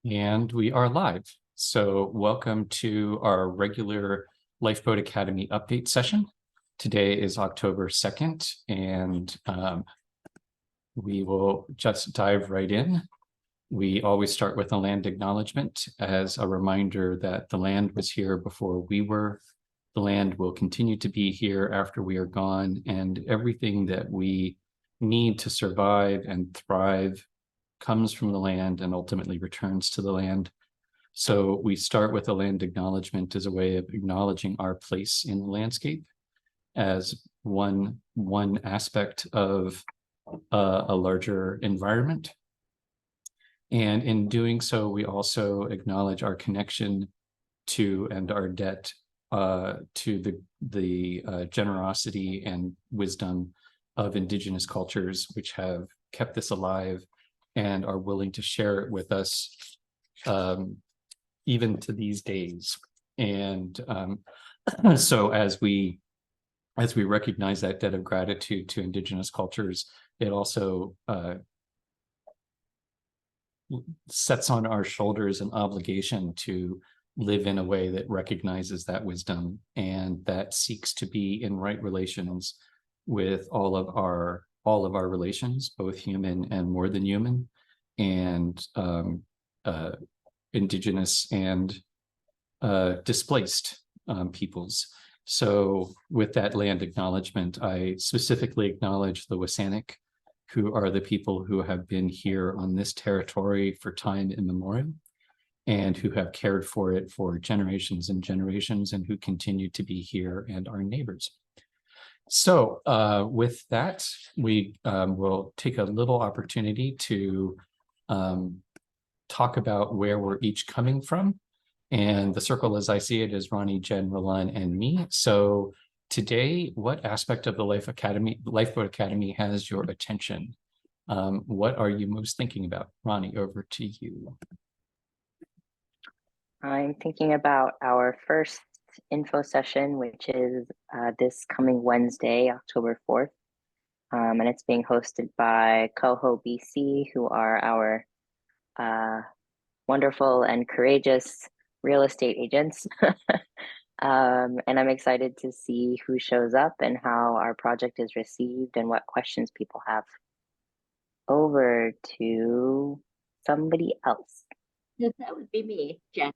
And we are live. So welcome to our regular Lifeboat Academy update session. Today is October 2nd, and we will just dive right in. We always start with a land acknowledgement as a reminder that the land was here before we were. The land will continue to be here after we are gone, and everything that we need to survive and thrive comes from the land and ultimately returns to the land. So we start with a land acknowledgement as a way of acknowledging our place in the landscape as one aspect of a larger environment. And in doing so, we also acknowledge our connection to and our debt to the generosity and wisdom of Indigenous cultures, which have kept this alive and are willing to share it with us even to these days. And so as we recognize that debt of gratitude to Indigenous cultures, it also sets on our shoulders an obligation to live in a way that recognizes that wisdom and that seeks to be in right relations with all of our relations, both human and more than human, and Indigenous and displaced peoples. So with that land acknowledgement, I specifically acknowledge the WSÁNEĆ, who are the people who have been here on this territory for time immemorial and who have cared for it for generations and generations and who continue to be here and are neighbors. So with that, we will take a little opportunity to talk about where we're each coming from. And the circle, as I see it, is Ronnie, Jen, Roland, and me. So today, what aspect of the Lifeboat Academy has your attention? What are you most thinking about? Ronnie, over to you. I'm thinking about our first info session, which is this coming Wednesday, October 4th. And it's being hosted by Coho BC, who are our wonderful and courageous real estate agents. And I'm excited to see who shows up and how our project is received and what questions people have. Over to somebody else. That would be me, Jen.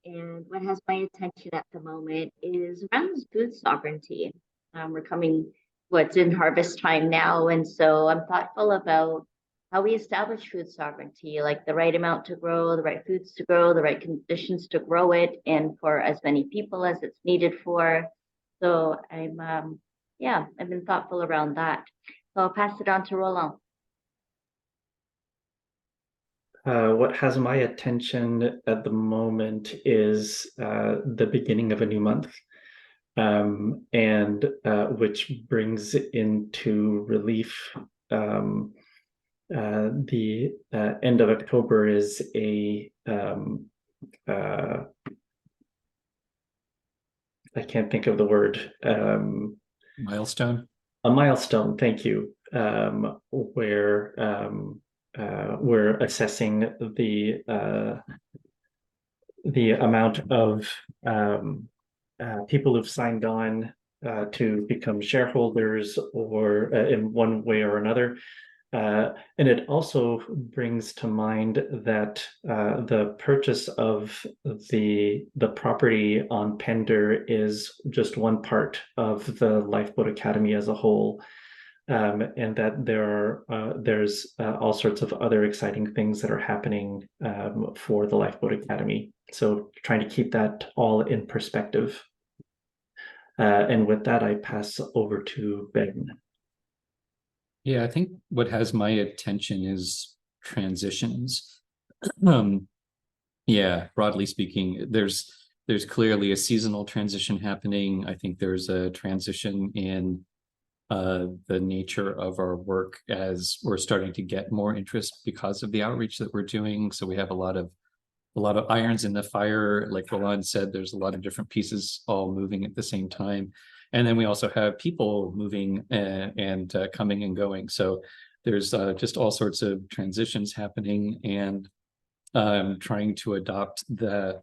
And what has my attention at the moment is around food sovereignty. We're coming, what's in harvest time now. And so I'm thoughtful about how we establish food sovereignty, like the right amount to grow, the right foods to grow, the right conditions to grow it, and for as many people as it's needed for. So I've been thoughtful around that. So I'll pass it on to Roland. What has my attention at the moment is the beginning of a new month, and which brings into relief the end of October is a I can't think of the word. Milestone? A milestone, thank you, where we're assessing the amount of people who've signed on to become shareholders or in one way or another. And it also brings to mind that the purchase of the property on Pender is just one part of the Lifeboat Academy as a whole. And that there's all sorts of other exciting things that are happening for the Lifeboat Academy. So trying to keep that all in perspective. And with that, I pass over to Ben. Yeah, I think what has my attention is transitions. Yeah, broadly speaking, there's clearly a seasonal transition happening. I think there's a transition in the nature of our work as we're starting to get more interest because of the outreach that we're doing. So we have a lot of irons in the fire. Like Roland said, there's a lot of different pieces all moving at the same time. And then we also have people moving and coming and going. So there's just all sorts of transitions happening. And trying to adopt the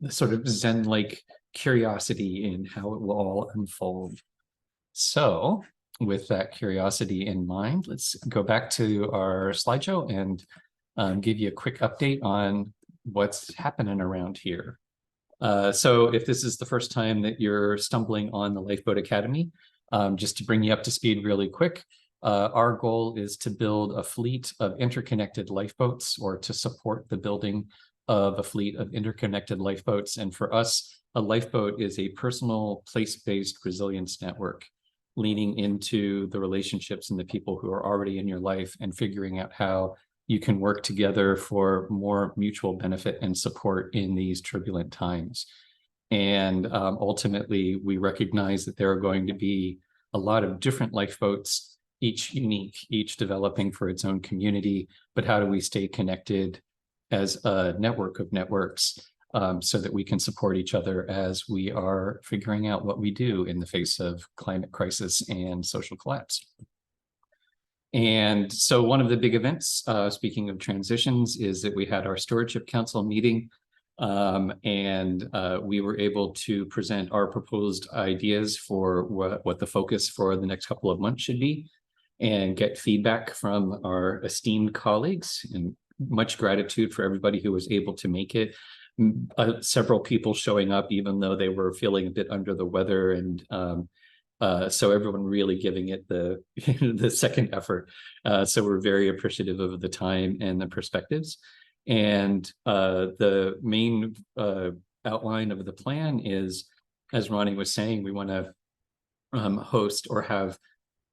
sort of Zen-like curiosity in how it will all unfold. So with that curiosity in mind, let's go back to our slideshow and give you a quick update on what's happening around here. So if this is the first time that you're stumbling on the Lifeboat Academy, just to bring you up to speed really quick, our goal is to build a fleet of interconnected lifeboats, or to support the building of a fleet of interconnected lifeboats. And for us, a lifeboat is a personal place-based resilience network, leaning into the relationships and the people who are already in your life and figuring out how you can work together for more mutual benefit and support in these turbulent times. And ultimately, we recognize that there are going to be a lot of different lifeboats, each unique, each developing for its own community. But how do we stay connected as a network of networks so that we can support each other as we are figuring out what we do in the face of climate crisis and social collapse? And so one of the big events, speaking of transitions, is that we had our Stewardship Council meeting, and we were able to present our proposed ideas for what the focus for the next couple of months should be, and get feedback from our esteemed colleagues. And much gratitude for everybody who was able to make it. Several people showing up even though they were feeling a bit under the weather, and so everyone really giving it the the second effort. So we're very appreciative of the time and the perspectives. And the main outline of the plan is, as Ronnie was saying, we want to host or have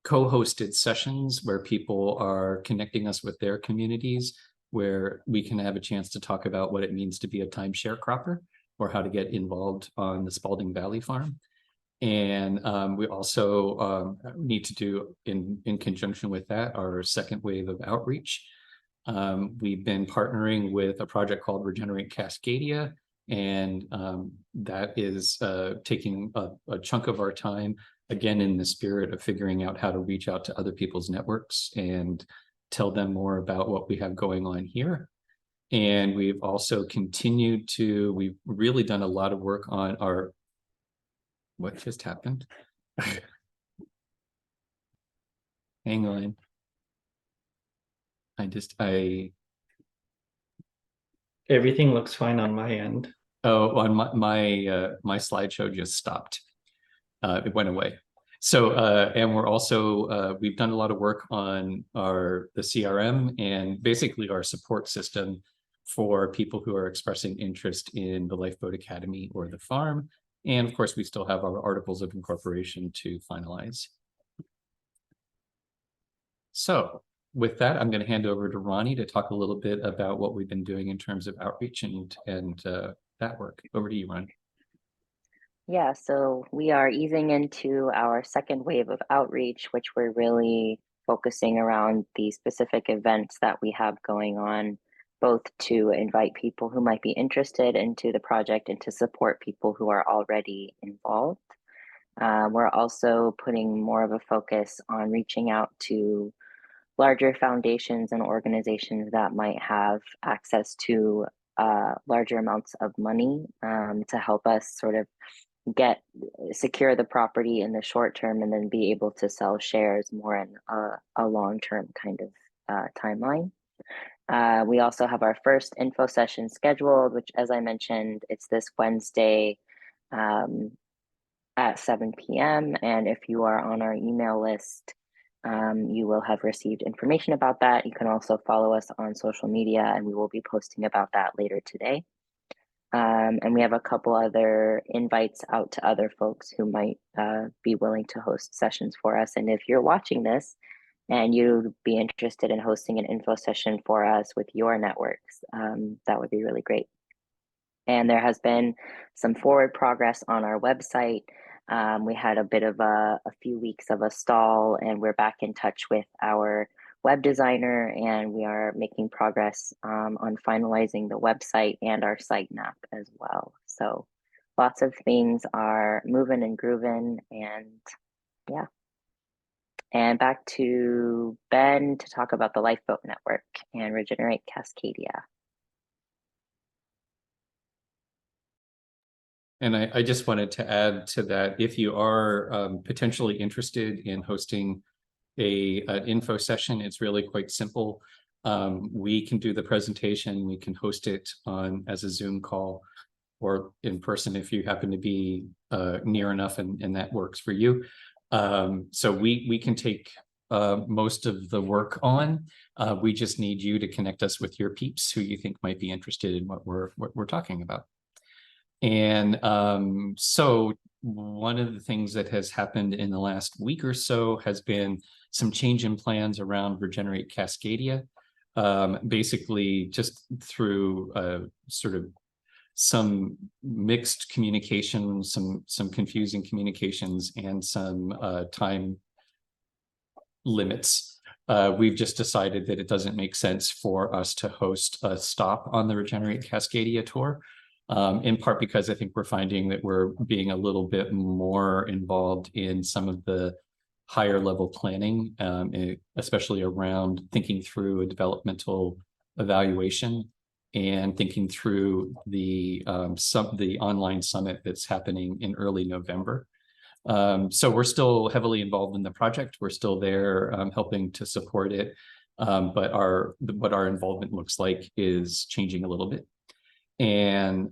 co-hosted sessions where people are connecting us with their communities, where we can have a chance to talk about what it means to be a timeshare cropper, or how to get involved on the Spalding Valley Farm. And we also need to do, in conjunction with that, our second wave of outreach. We've been partnering with a project called Regenerate Cascadia, and that is taking a chunk of our time, again, in the spirit of figuring out how to reach out to other people's networks and tell them more about what we have going on here. And we've also continued to, we've really done a lot of work on our, what just happened? Hang on. Everything looks fine on my end. Oh, on my slideshow just stopped. It went away. So, and we're also, we've done a lot of work on the CRM and basically our support system for people who are expressing interest in the Lifeboat Academy or the farm. And of course, we still have our articles of incorporation to finalize. So with that, I'm going to hand over to Ronnie to talk a little bit about what we've been doing in terms of outreach and that work. Over to you, Ronnie. Yeah, so we are easing into our second wave of outreach, which we're really focusing around the specific events that we have going on, both to invite people who might be interested into the project and to support people who are already involved. We're also putting more of a focus on reaching out to larger foundations and organizations that might have access to larger amounts of money to help us sort of secure the property in the short term and then be able to sell shares more in a long-term kind of timeline. We also have our first info session scheduled, which, as I mentioned, it's this Wednesday at 7 p.m. And if you are on our email list, you will have received information about that. You can also follow us on social media, and we will be posting about that later today. And we have a couple other invites out to other folks who might be willing to host sessions for us. And if you're watching this and you'd be interested in hosting an info session for us with your networks, that would be really great. And there has been some forward progress on our website. We had a bit of a few weeks of a stall, and we're back in touch with our web designer, and we are making progress on finalizing the website and our site map as well. So lots of things are moving and grooving, and yeah. And back to Ben to talk about the Lifeboat Network and Regenerate Cascadia. And I just wanted to add to that, if you are potentially interested in hosting an info session, it's really quite simple. We can do the presentation, we can host it as a Zoom call or in person if you happen to be near enough and that works for you. So we can take most of the work on. We just need you to connect us with your peeps who you think might be interested in what we're talking about. And so one of the things that has happened in the last week or so has been some change in plans around Regenerate Cascadia. Basically just through sort of some mixed communication, some confusing communications, and some time limits. We've just decided that it doesn't make sense for us to host a stop on the Regenerate Cascadia tour. In part because I think we're finding that we're being a little bit more involved in some of the higher level planning, especially around thinking through a developmental evaluation and thinking through the online summit that's happening in early November. So we're still heavily involved in the project. We're still there helping to support it. But what our involvement looks like is changing a little bit. And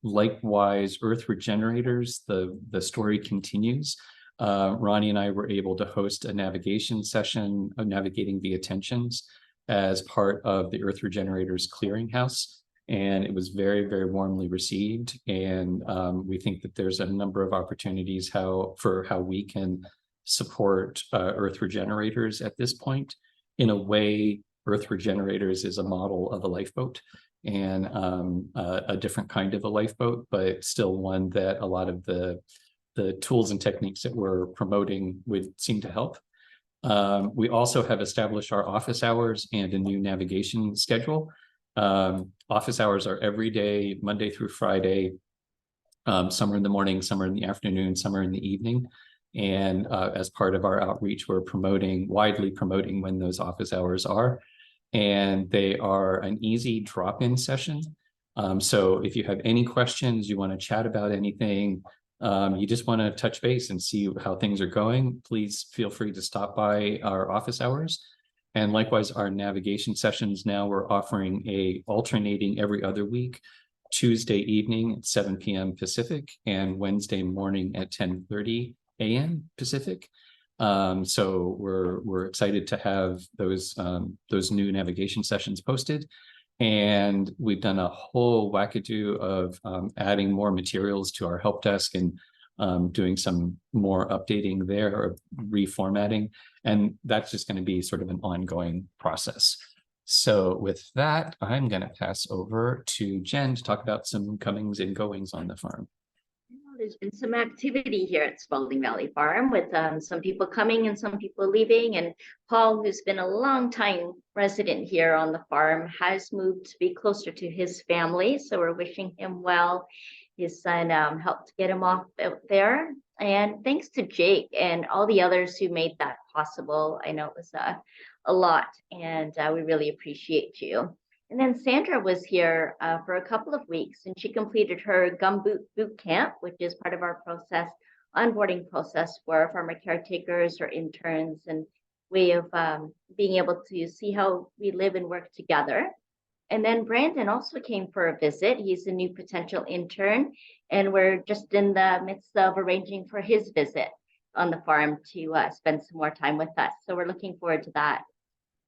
likewise, Earth Regenerators, the story continues. Ronnie and I were able to host a navigation session of navigating via tensions as part of the Earth Regenerators Clearinghouse. And it was very, very warmly received. And we think that there's a number of opportunities for how we can support Earth Regenerators at this point. In a way, Earth Regenerators is a model of a lifeboat, and a different kind of a lifeboat, but still one that a lot of the tools and techniques that we're promoting would seem to help. We also have established our office hours and a new navigation schedule. Office hours are every day, Monday through Friday. Some are in the morning, some are in the afternoon, some are in the evening. And as part of our outreach, we're widely promoting when those office hours are. And they are an easy drop-in session. So if you have any questions, you want to chat about anything, you just want to touch base and see how things are going, please feel free to stop by our office hours. And likewise, our navigation sessions now, we're offering alternating every other week, Tuesday evening at 7 p.m. Pacific and Wednesday morning at 10:30 a.m. Pacific. So we're excited to have those new navigation sessions posted. And we've done a whole wackadoo of adding more materials to our help desk and doing some more updating there, or reformatting. And that's just going to be sort of an ongoing process. So with that, I'm going to pass over to Jen to talk about some comings and goings on the farm. There's been some activity here at Spalding Valley Farm with some people coming and some people leaving. And Paul, who's been a long time resident here on the farm, has moved to be closer to his family. So we're wishing him well. His son helped get him off out there. And thanks to Jake and all the others who made that possible. I know it was a lot, and we really appreciate you. And then Sandra was here for a couple of weeks, and she completed her gumboot boot camp, which is part of our onboarding process for farmer caretakers or interns, and way of being able to see how we live and work together. And then Brandon also came for a visit. He's a new potential intern, and we're just in the midst of arranging for his visit on the farm to spend some more time with us. So we're looking forward to that.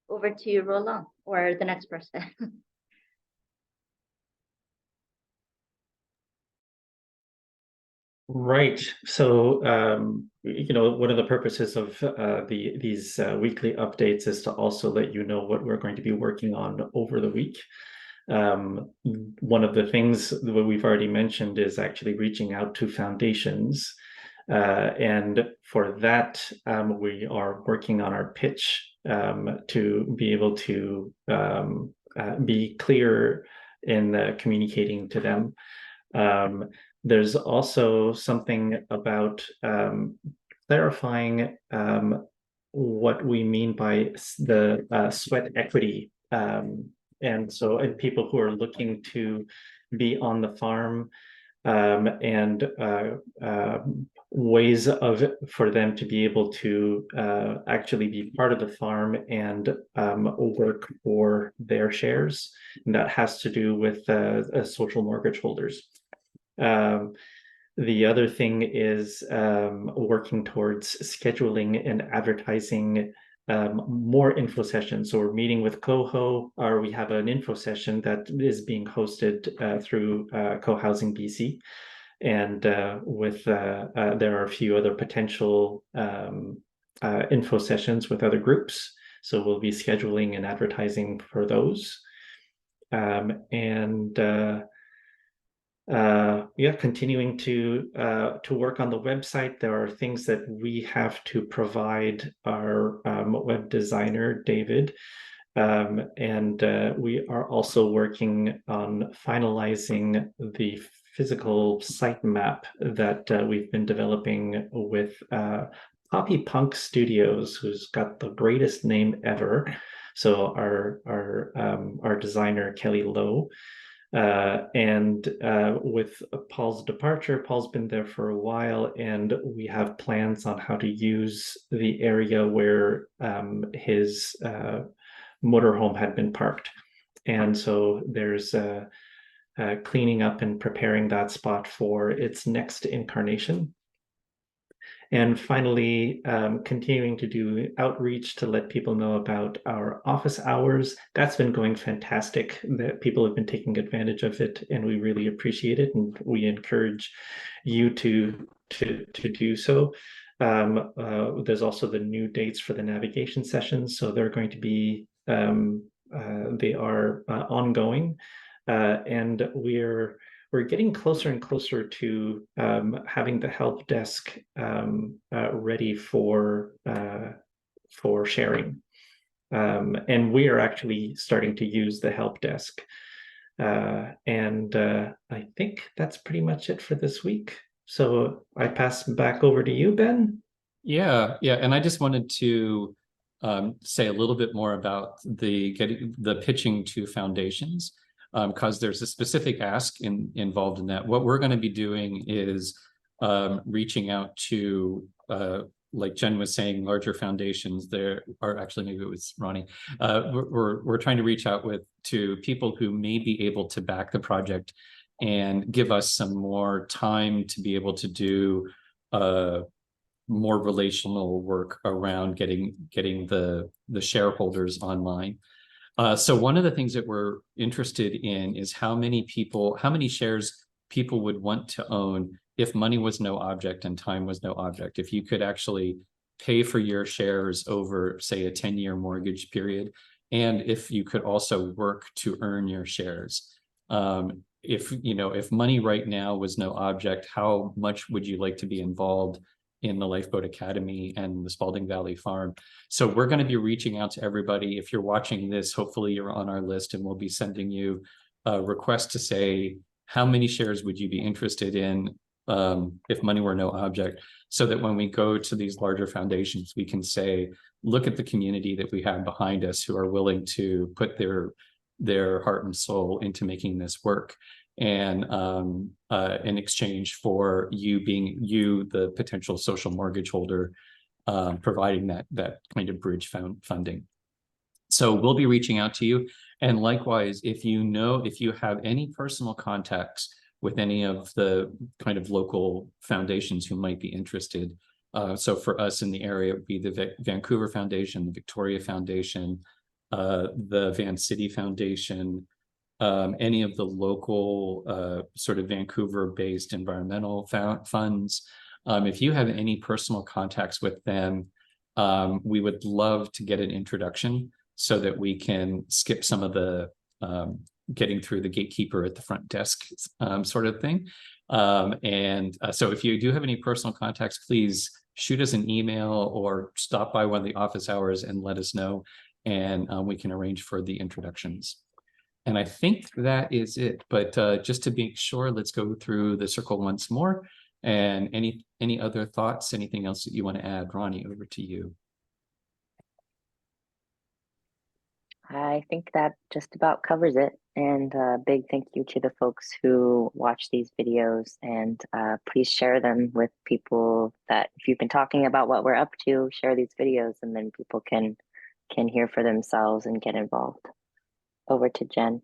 Over to Roland or the next person. Right. So, one of the purposes of these weekly updates is to also let you know what we're going to be working on over the week. One of the things that we've already mentioned is actually reaching out to foundations. And for that, we are working on our pitch to be able to be clear in communicating to them. There's also something about clarifying what we mean by the sweat equity. And people who are looking to be on the farm and ways for them to be able to actually be part of the farm and work for their shares. And that has to do with social mortgage holders. The other thing is working towards scheduling and advertising more info sessions. So we're meeting with Coho, or we have an info session that is being hosted through Co-Housing BC. And there are a few other potential info sessions with other groups. So we'll be scheduling and advertising for those. Continuing to work on the website. There are things that we have to provide our web designer, David. And we are also working on finalizing the physical site map that we've been developing with Poppy Punk Studios, who's got the greatest name ever. So our designer, Kelly Lowe. With Paul's departure, Paul's been there for a while, and we have plans on how to use the area where his motorhome had been parked. And so there's cleaning up and preparing that spot for its next incarnation. And finally, continuing to do outreach to let people know about our office hours. That's been going fantastic. That people have been taking advantage of it, and we really appreciate it. And we encourage you to do so. There's also the new dates for the navigation sessions, so they're going to be they are ongoing, and we're getting closer and closer to having the help desk ready for sharing. And we are actually starting to use the help desk. I think that's pretty much it for this week. So I pass back over to you, Ben. Yeah. And I just wanted to say a little bit more about the pitching to foundations. Because there's a specific ask involved in that. What we're going to be doing is reaching out to, like Jen was saying, larger foundations. There are actually, maybe it was Ronnie. We're trying to reach out to people who may be able to back the project and give us some more time to be able to do more relational work around getting the shareholders online. So one of the things that we're interested in is how many shares people would want to own if money was no object and time was no object. If you could actually pay for your shares over, say, a 10-year mortgage period, and if you could also work to earn your shares. If money right now was no object, how much would you like to be involved in the Lifeboat Academy and the Spalding Valley Farm? So we're going to be reaching out to everybody. If you're watching this, hopefully you're on our list, and we'll be sending you a request to say, how many shares would you be interested in if money were no object? So that when we go to these larger foundations, we can say, look at the community that we have behind us who are willing to put their heart and soul into making this work. And in exchange for you being the potential social mortgage holder, providing that kind of bridge funding. So we'll be reaching out to you. And likewise, if you have any personal contacts with any of the kind of local foundations who might be interested. So for us in the area, it would be the Vancouver Foundation, the Victoria Foundation, the Van City Foundation, any of the local sort of Vancouver-based environmental funds. If you have any personal contacts with them, we would love to get an introduction so that we can skip some of the getting through the gatekeeper at the front desk sort of thing. So if you do have any personal contacts, please shoot us an email or stop by one of the office hours and let us know, and we can arrange for the introductions. And I think that is it. But just to be sure, let's go through the circle once more. And any other thoughts, anything else that you want to add? Ronnie, over to you. I think that just about covers it. And big thank you to the folks who watch these videos, and please share them with people that if you've been talking about what we're up to, share these videos and then people can hear for themselves and get involved. Over to Jen.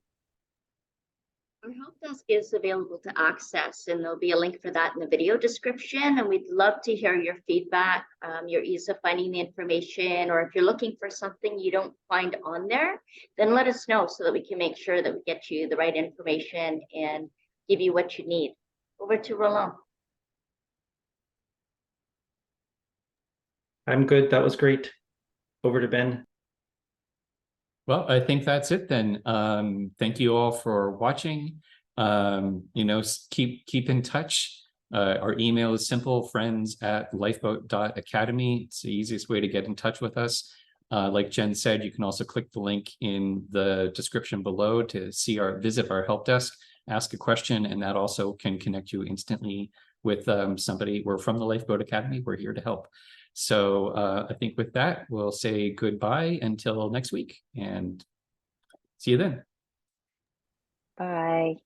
Our help desk is available to access, and there'll be a link for that in the video description. And we'd love to hear your feedback, your ease of finding the information, or if you're looking for something you don't find on there, then let us know so that we can make sure that we get you the right information and give you what you need. Over to Roland. I'm good. That was great. Over to Ben. Well, I think that's it then. Thank you all for watching. You know, keep in touch. Our email is simple, friends@lifeboat.academy. It's the easiest way to get in touch with us. Like Jen said, you can also click the link in the description below to visit our help desk, ask a question, and that also can connect you instantly with somebody. We're from the Lifeboat Academy. We're here to help. So I think with that, we'll say goodbye until next week and see you then. Bye.